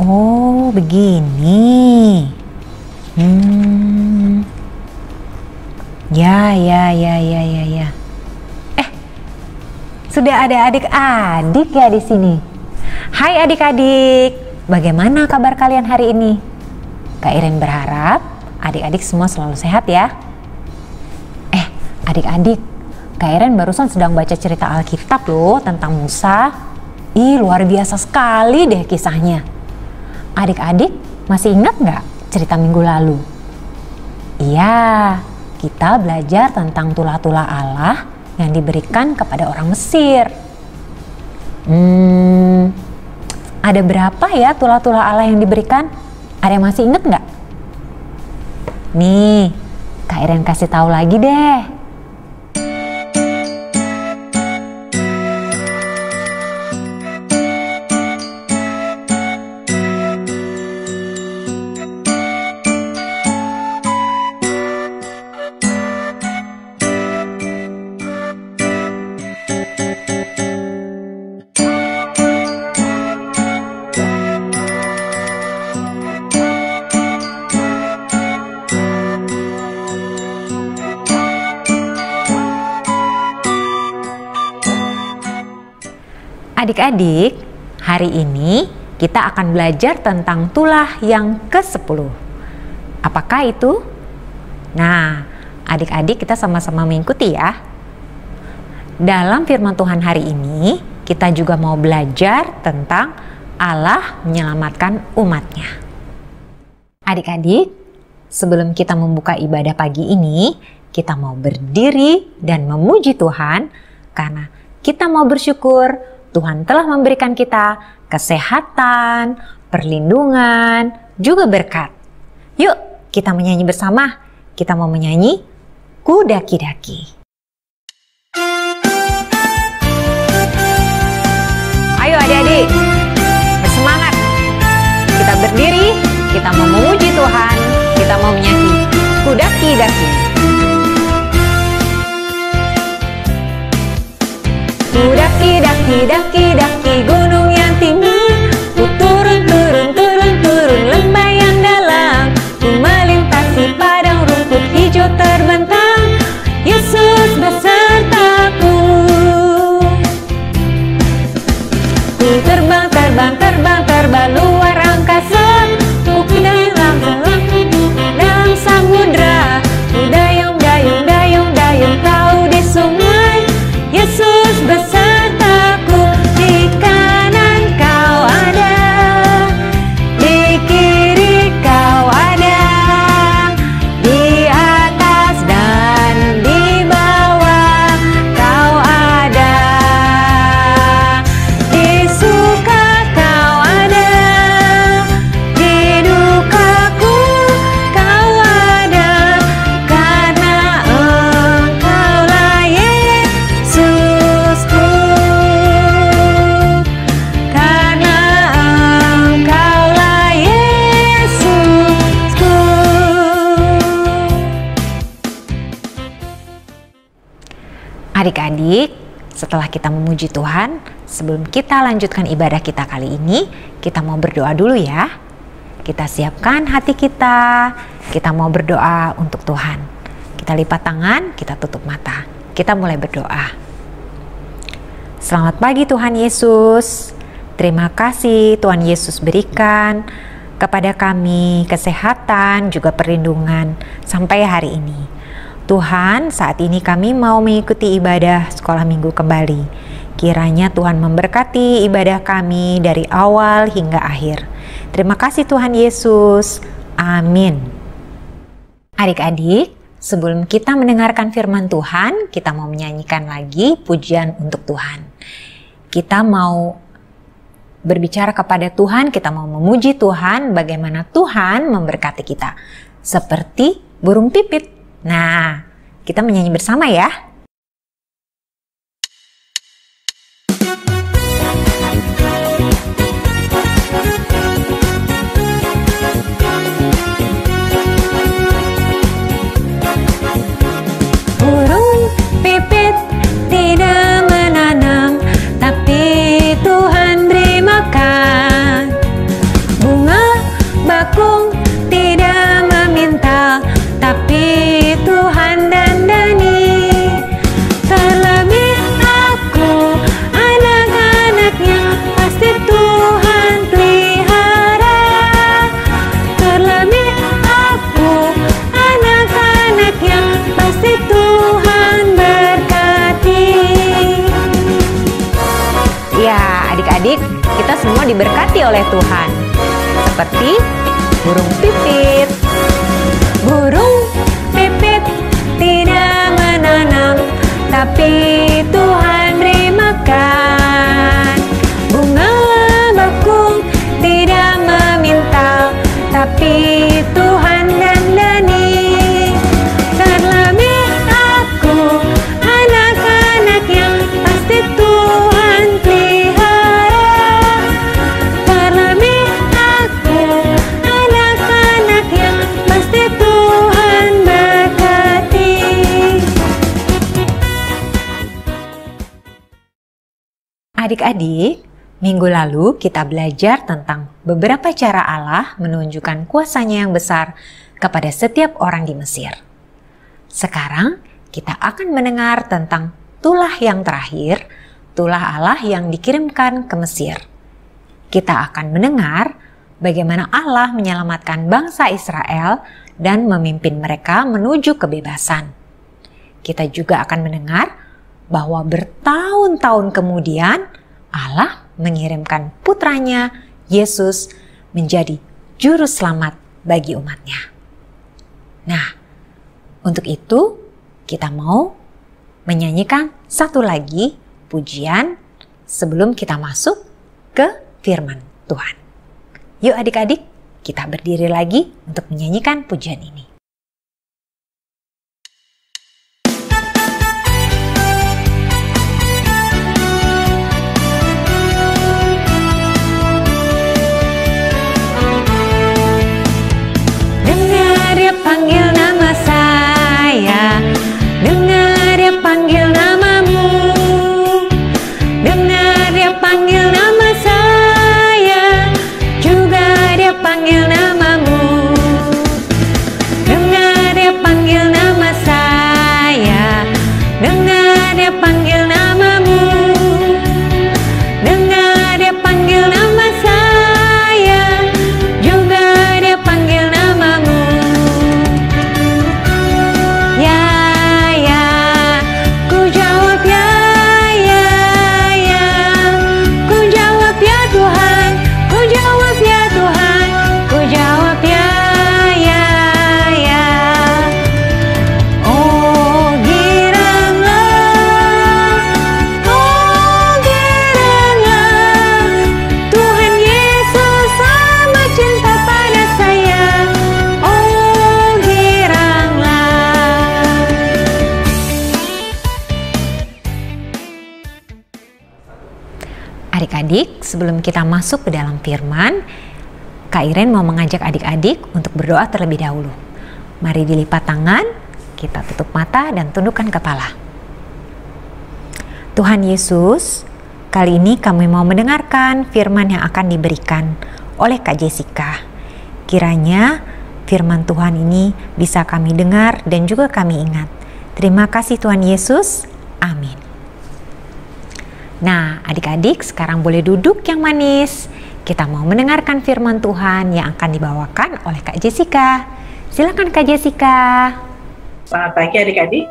Oh, begini. Ya. Sudah ada adik-adik ya di sini. Hai adik-adik, bagaimana kabar kalian hari ini? Kak Iren berharap adik-adik semua selalu sehat ya. Adik-adik, Kak Iren barusan sedang baca cerita Alkitab loh tentang Musa. Luar biasa sekali deh kisahnya. Adik-adik masih ingat nggak cerita minggu lalu? Iya, kita belajar tentang tulah-tulah Allah yang diberikan kepada orang Mesir. Ada berapa ya tulah-tulah Allah yang diberikan? Ada yang masih ingat nggak? Nih, Kak Iren kasih tahu lagi deh. Adik-adik, hari ini kita akan belajar tentang tulah yang ke-10. Apakah itu? Nah, adik-adik kita sama-sama mengikuti ya. Dalam firman Tuhan hari ini, kita juga mau belajar tentang Allah menyelamatkan umatnya. Adik-adik, sebelum kita membuka ibadah pagi ini, kita mau berdiri dan memuji Tuhan karena kita mau bersyukur Tuhan telah memberikan kita kesehatan, perlindungan, juga berkat. Yuk kita menyanyi bersama. Kita mau menyanyi Ku Daki-Daki. Ayo adik-adik, bersemangat. Kita berdiri, kita mau memuji Tuhan, kita mau menyanyi Ku Daki-Daki. Ku daki-daki gunung yang tinggi, ku turun lembah yang dalam, ku melintasi padang rumput hijau terbentang, Yesus besertaku. Ku terbang luar angkasa, ku dalam samudra, ku dayung perahu di sungai, Yesus besertaku. Di kanan kau ada, di kiri kau ada, di atas dan di bawah kau ada, di suka kau ada, di dukaku kau ada, karena Engkaulah Yesusku, karena Engkaulah Yesusku. Adik-adik, setelah kita memuji Tuhan, sebelum kita lanjutkan ibadah kita kali ini, kita mau berdoa dulu ya. Kita siapkan hati kita mau berdoa untuk Tuhan. Kita lipat tangan, kita tutup mata. Kita mulai berdoa. Selamat pagi Tuhan Yesus. Terima kasih Tuhan Yesus berikan kepada kami kesehatan juga perlindungan sampai hari ini. Tuhan, saat ini kami mau mengikuti ibadah sekolah minggu kembali. Kiranya Tuhan memberkati ibadah kami dari awal hingga akhir. Terima kasih Tuhan Yesus. Amin. Adik-adik, sebelum kita mendengarkan firman Tuhan, kita mau menyanyikan lagi pujian untuk Tuhan. Kita mau berbicara kepada Tuhan, kita mau memuji Tuhan bagaimana Tuhan memberkati kita. Seperti burung pipit. Nah, kita menyanyi bersama ya. Burung pipit tidak menanam, tapi Tuhan beri makan. Tuhan, seperti burung pipit. Burung pipit tidak menanam, tapi Tuhan beri makan. Bunga bakung tidak meminta, tapi Tuhan dandani. Terlebih aku, anak-anaknya pasti Tuhan pelihara. Terlebih aku, anak-anaknya pasti Tuhan berkati. Adik-adik, minggu lalu kita belajar tentang beberapa cara Allah menunjukkan kuasa-Nya yang besar kepada setiap orang di Mesir. Sekarang kita akan mendengar tentang tulah yang terakhir, tulah Allah yang dikirimkan ke Mesir. Kita akan mendengar bagaimana Allah menyelamatkan bangsa Israel dan memimpin mereka menuju kebebasan. Kita juga akan mendengar bahwa bertahun-tahun kemudian Allah mengirimkan putranya Yesus menjadi juru selamat bagi umatnya. Nah, untuk itu kita mau menyanyikan satu lagi pujian sebelum kita masuk ke firman Tuhan. Yuk adik-adik, kita berdiri lagi untuk menyanyikan pujian ini. Panggil nama saya, dengar dia panggil namamu, dengar dia panggil nama saya, juga dia panggil namamu, dengar dia panggil nama saya, dengar dia panggil namamu, dengar dia panggil nama saya, juga dia panggil namamu. Adik-adik, sebelum kita masuk ke dalam firman, Kak Iren mau mengajak adik-adik untuk berdoa terlebih dahulu. Mari dilipat tangan, kita tutup mata dan tundukkan kepala. Tuhan Yesus, kali ini kami mau mendengarkan firman yang akan diberikan oleh Kak Jessica. Kiranya firman Tuhan ini bisa kami dengar dan juga kami ingat. Terima kasih Tuhan Yesus. Amin. Nah, adik-adik sekarang boleh duduk yang manis. Kita mau mendengarkan firman Tuhan yang akan dibawakan oleh Kak Jessica. Silakan Kak Jessica. Selamat pagi adik-adik.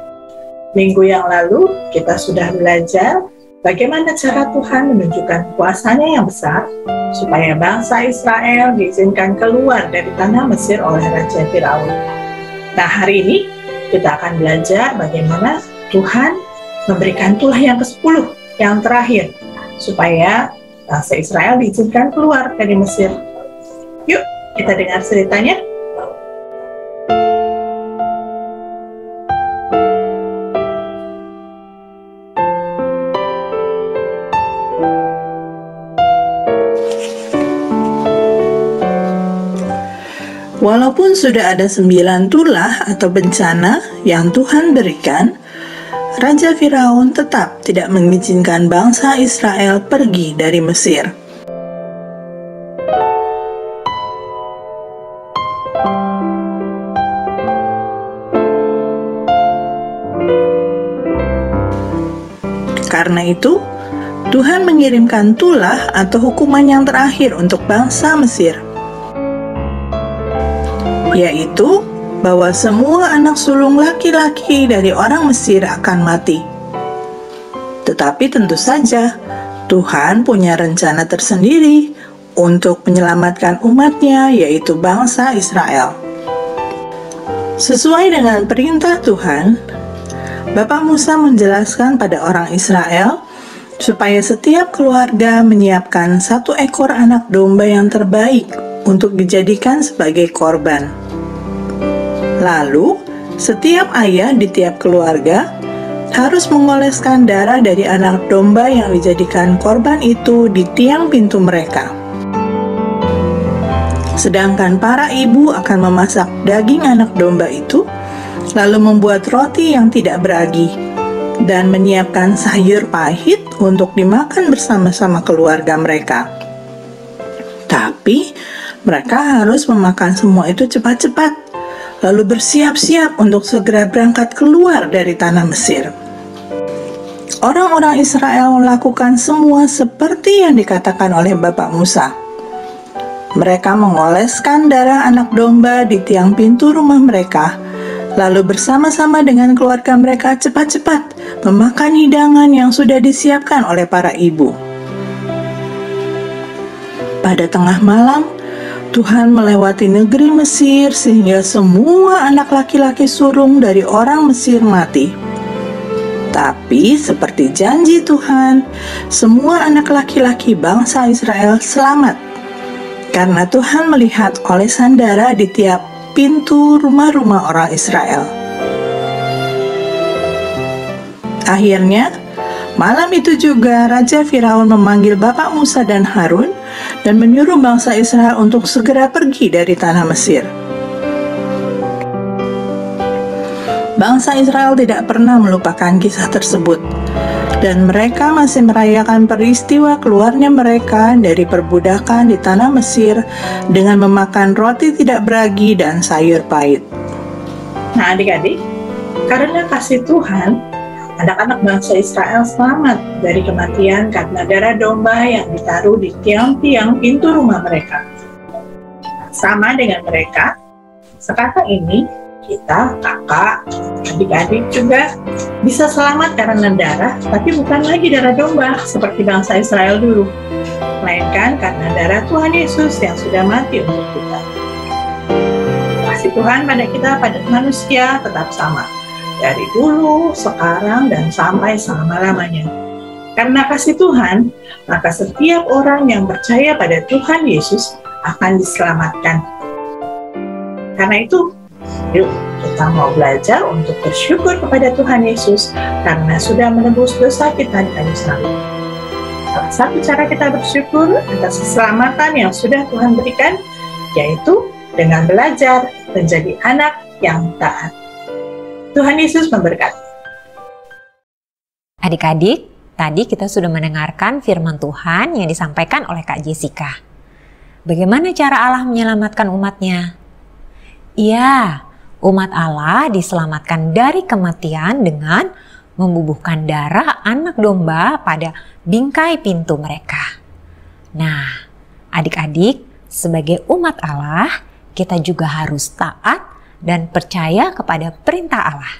Minggu yang lalu kita sudah belajar bagaimana cara Tuhan menunjukkan kuasa-Nya yang besar supaya bangsa Israel diizinkan keluar dari tanah Mesir oleh Raja Firaun. Nah, hari ini kita akan belajar bagaimana Tuhan memberikan tulah yang ke-10 yang terakhir supaya bangsa Israel diizinkan keluar dari Mesir. Yuk kita dengar ceritanya. Walaupun sudah ada 9 tulah atau bencana yang Tuhan berikan, Raja Firaun tetap tidak mengizinkan bangsa Israel pergi dari Mesir. Karena itu, Tuhan mengirimkan tulah atau hukuman yang terakhir untuk bangsa Mesir, yaitu bahwa semua anak sulung laki-laki dari orang Mesir akan mati. Tetapi tentu saja Tuhan punya rencana tersendiri untuk menyelamatkan umatnya, yaitu bangsa Israel. Sesuai dengan perintah Tuhan, Bapak Musa menjelaskan pada orang Israel supaya setiap keluarga menyiapkan 1 ekor anak domba yang terbaik untuk dijadikan sebagai korban. Lalu, setiap ayah di tiap keluarga harus mengoleskan darah dari anak domba yang dijadikan korban itu di tiang pintu mereka. Sedangkan para ibu akan memasak daging anak domba itu, lalu membuat roti yang tidak beragi, dan menyiapkan sayur pahit untuk dimakan bersama-sama keluarga mereka. Tapi, mereka harus memakan semua itu cepat-cepat, lalu bersiap-siap untuk segera berangkat keluar dari tanah Mesir. Orang-orang Israel melakukan semua seperti yang dikatakan oleh Bapak Musa. Mereka mengoleskan darah anak domba di tiang pintu rumah mereka, lalu bersama-sama dengan keluarga mereka cepat-cepat memakan hidangan yang sudah disiapkan oleh para ibu. Pada tengah malam, Tuhan melewati negeri Mesir sehingga semua anak laki-laki sulung dari orang Mesir mati. Tapi seperti janji Tuhan, semua anak laki-laki bangsa Israel selamat. Karena Tuhan melihat olesan darah di tiap pintu rumah-rumah orang Israel. Akhirnya, malam itu juga Raja Firaun memanggil Bapak Musa dan Harun dan menyuruh bangsa Israel untuk segera pergi dari tanah Mesir. Bangsa Israel tidak pernah melupakan kisah tersebut, dan mereka masih merayakan peristiwa keluarnya mereka dari perbudakan di tanah Mesir dengan memakan roti tidak beragi dan sayur pahit. Nah adik-adik, karena kasih Tuhan, anak-anak bangsa Israel selamat dari kematian karena darah domba yang ditaruh di tiang-tiang pintu rumah mereka. Sama dengan mereka, sekarang ini kita, kakak, adik-adik juga bisa selamat karena darah, tapi bukan lagi darah domba seperti bangsa Israel dulu, melainkan karena darah Tuhan Yesus yang sudah mati untuk kita. Kasih Tuhan pada kita, pada manusia tetap sama, dari dulu, sekarang, dan sampai selama-lamanya. Karena kasih Tuhan, maka setiap orang yang percaya pada Tuhan Yesus akan diselamatkan. Karena itu, yuk kita mau belajar untuk bersyukur kepada Tuhan Yesus karena sudah menebus dosa kita di kayu salib. Salah satu cara kita bersyukur atas keselamatan yang sudah Tuhan berikan, yaitu dengan belajar menjadi anak yang taat. Tuhan Yesus memberkati. Adik-adik, tadi kita sudah mendengarkan firman Tuhan yang disampaikan oleh Kak Jessica. Bagaimana cara Allah menyelamatkan umatnya? Iya, umat Allah diselamatkan dari kematian dengan membubuhkan darah anak domba pada bingkai pintu mereka. Nah, adik-adik, sebagai umat Allah, kita juga harus taat dan percaya kepada perintah Allah.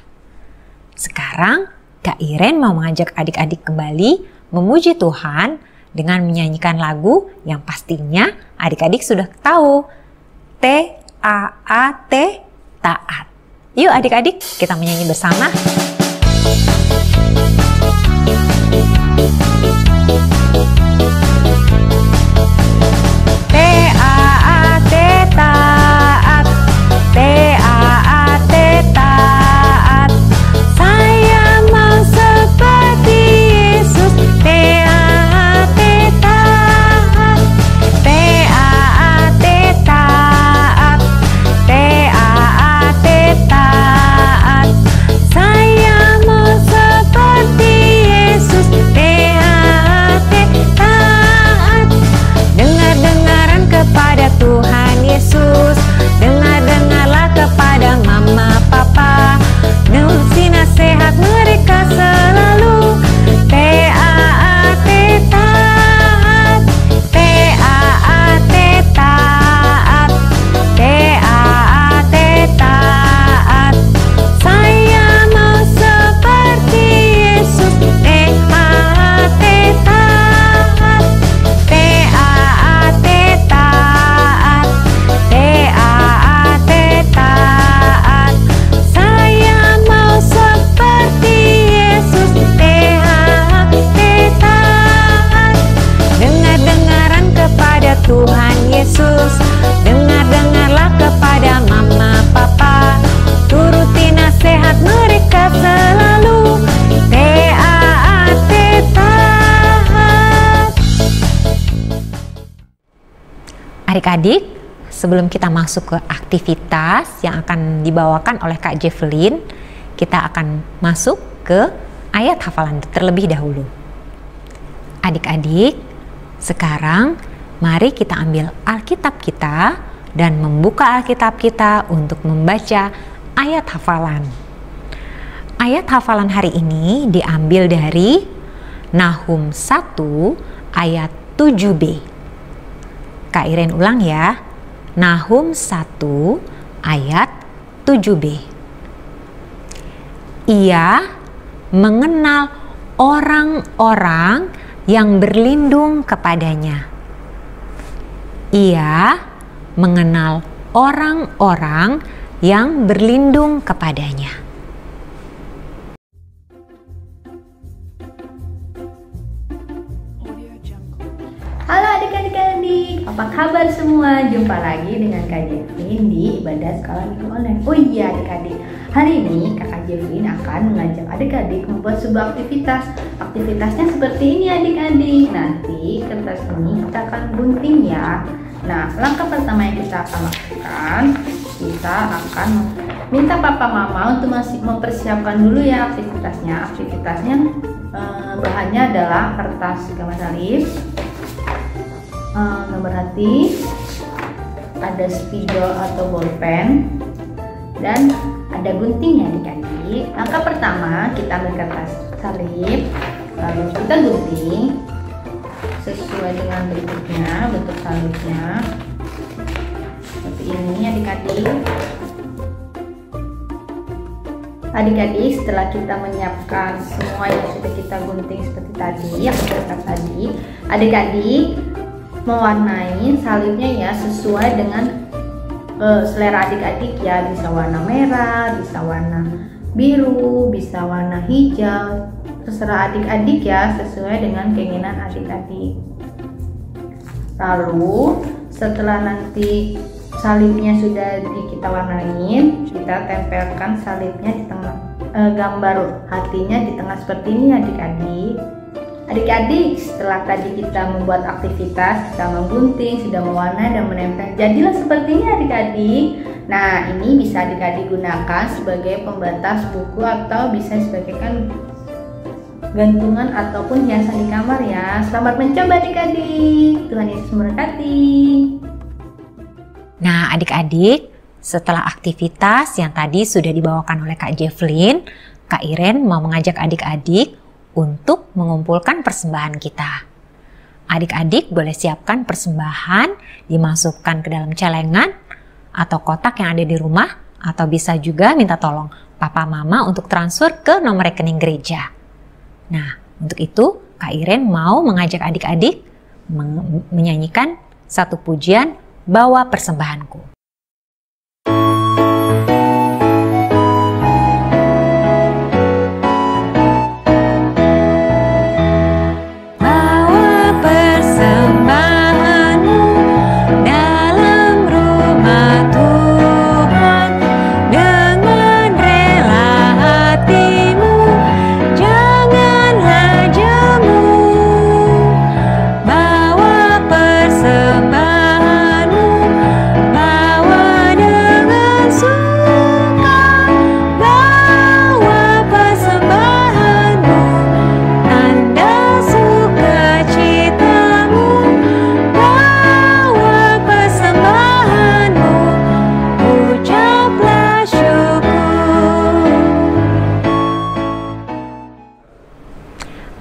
Sekarang, Kak Iren mau mengajak adik-adik kembali memuji Tuhan dengan menyanyikan lagu yang pastinya adik-adik sudah tahu. T-A-A-T, taat. Yuk adik-adik, kita menyanyi bersama. T-A-A-T, taat. T-A-A-T, taat. Saya mau seperti Yesus. T-A-A-T, taat. T-A-A-T, taat. T-A-A-T, taat. Saya Adik-adik, sebelum kita masuk ke aktivitas yang akan dibawakan oleh Kak Jevelyn, kita akan masuk ke ayat hafalan terlebih dahulu. Adik-adik, sekarang mari kita ambil Alkitab kita dan membuka Alkitab kita untuk membaca ayat hafalan. Ayat hafalan hari ini diambil dari Nahum 1 ayat 7b. Kak Iren ulang ya. Nahum 1 ayat 7b. Ia mengenal orang-orang yang berlindung kepadanya. Ia mengenal orang-orang yang berlindung kepadanya. Halo adik-adik, apa kabar semua? Jumpa lagi dengan Kak Jevelyn di ibadah sekolah minggu online. Oh iya adik-adik, hari ini Kak Jevelyn akan mengajak adik-adik membuat sebuah aktivitas. Aktivitasnya seperti ini adik-adik. Nanti kertas ini kita akan gunting ya. Nah, langkah pertama yang kita akan lakukan, kita akan minta papa mama untuk masih mempersiapkan dulu ya aktivitasnya. Bahannya adalah kertas gambar salib, gambar hati, ada spidol atau bolpen, dan ada guntingnya adik-adik. Langkah pertama, kita ambil kertas salib, lalu kita gunting sesuai dengan berikutnya, bentuk salibnya seperti ini adik-adik. Adik-adik, setelah kita menyiapkan semua yang sudah kita gunting seperti tadi, yang kertas tadi, adik-adik mewarnai salibnya ya sesuai dengan selera adik-adik ya. Bisa warna merah, bisa warna biru, bisa warna hijau, terserah adik-adik ya, sesuai dengan keinginan adik-adik. Lalu setelah nanti salibnya sudah kita warnain, kita tempelkan salibnya di tengah, gambar hatinya di tengah seperti ini adik-adik. Adik-adik, setelah tadi kita membuat aktivitas, kita menggunting, sudah mewarnai dan menempel, jadilah seperti ini adik-adik. Nah, ini bisa adik-adik gunakan sebagai pembatas buku atau bisa sebagai gantungan ataupun hiasan di kamar ya. Selamat mencoba adik-adik. Tuhan Yesus memberkati. Nah, adik-adik, setelah aktivitas yang tadi sudah dibawakan oleh Kak Jevelyn, Kak Iren mau mengajak adik-adik untuk mengumpulkan persembahan kita. Adik-adik boleh siapkan persembahan, dimasukkan ke dalam celengan atau kotak yang ada di rumah, atau bisa juga minta tolong papa mama untuk transfer ke nomor rekening gereja. Nah, untuk itu Kak Iren mau mengajak adik-adik menyanyikan satu pujian, Bawa Persembahanku.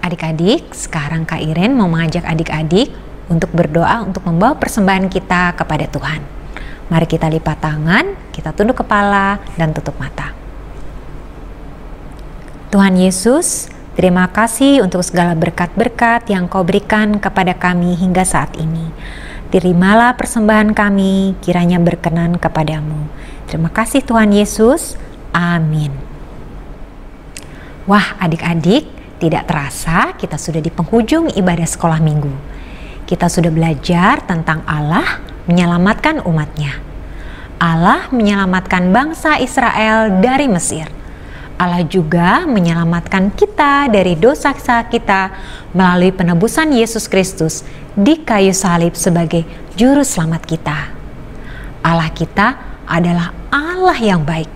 Adik-adik, sekarang Kak Iren mau mengajak adik-adik untuk berdoa untuk membawa persembahan kita kepada Tuhan. Mari kita lipat tangan, kita tunduk kepala dan tutup mata. Tuhan Yesus, terima kasih untuk segala berkat-berkat yang Kau berikan kepada kami hingga saat ini. Terimalah persembahan kami, kiranya berkenan kepadamu. Terima kasih Tuhan Yesus. Amin. Wah, adik-adik, tidak terasa kita sudah di penghujung ibadah sekolah minggu. Kita sudah belajar tentang Allah menyelamatkan umatnya. Allah menyelamatkan bangsa Israel dari Mesir. Allah juga menyelamatkan kita dari dosa-dosa kita melalui penebusan Yesus Kristus di kayu salib sebagai juru selamat kita. Allah kita adalah Allah yang baik,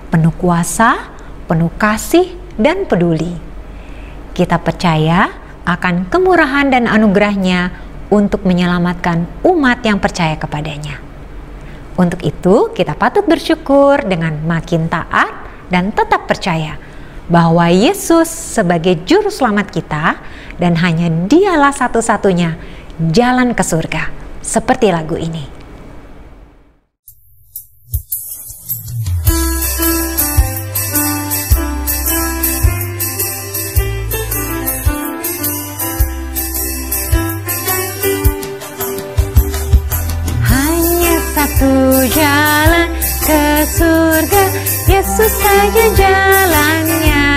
penuh kuasa, penuh kasih, dan peduli. Kita percaya akan kemurahan dan anugerah-Nya untuk menyelamatkan umat yang percaya kepadanya. Untuk itu, kita patut bersyukur dengan makin taat dan tetap percaya bahwa Yesus sebagai juru selamat kita dan hanya Dialah satu-satunya jalan ke surga, seperti lagu ini. Hanya satu jalan ke surga, Yesus saja jalannya.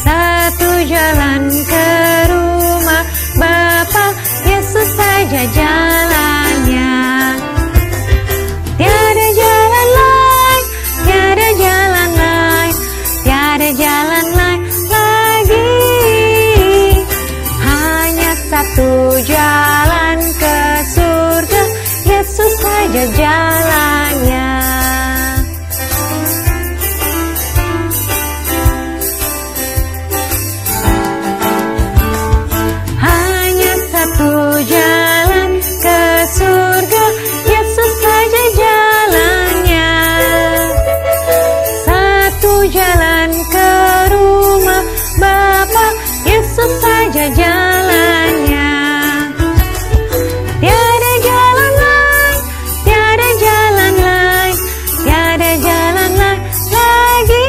Satu jalan ke rumah Bapa, Yesus saja jalannya. Tiada jalan lain, tiada jalan lain, tiada jalan lain lagi. Hanya satu jalan ke surga, Yesus saja jalannya. Jalan ke surga, Yesus saja jalannya. Satu jalan ke rumah Bapa, Yesus saja jalannya. Tiada jalan lain, tiada jalan lain, tiada jalan lain lagi.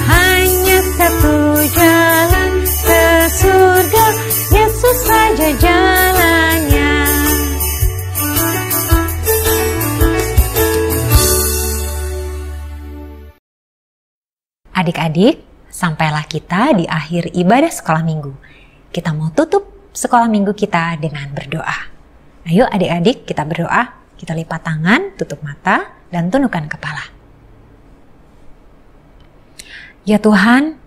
Hanya satu jalan ke surga, Yesus saja jalannya. Adik-adik, sampailah kita di akhir ibadah sekolah minggu. Kita mau tutup sekolah minggu kita dengan berdoa. Ayo adik-adik, kita berdoa. Kita lipat tangan, tutup mata, dan tundukkan kepala. Ya Tuhan,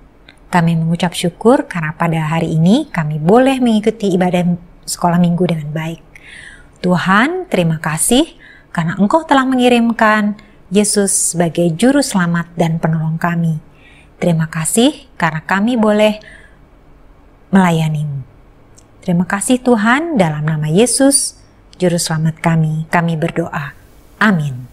kami mengucap syukur karena pada hari ini kami boleh mengikuti ibadah sekolah minggu dengan baik. Tuhan, terima kasih karena Engkau telah mengirimkan Yesus sebagai juru selamat dan penolong kami. Terima kasih karena kami boleh melayani-Mu. Terima kasih Tuhan, dalam nama Yesus, juru selamat kami berdoa. Amin.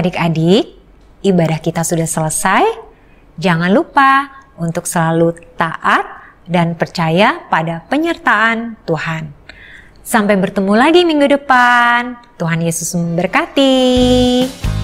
Adik-adik, ibadah kita sudah selesai. Jangan lupa untuk selalu taat dan percaya pada penyertaan Tuhan. Sampai bertemu lagi minggu depan. Tuhan Yesus memberkati.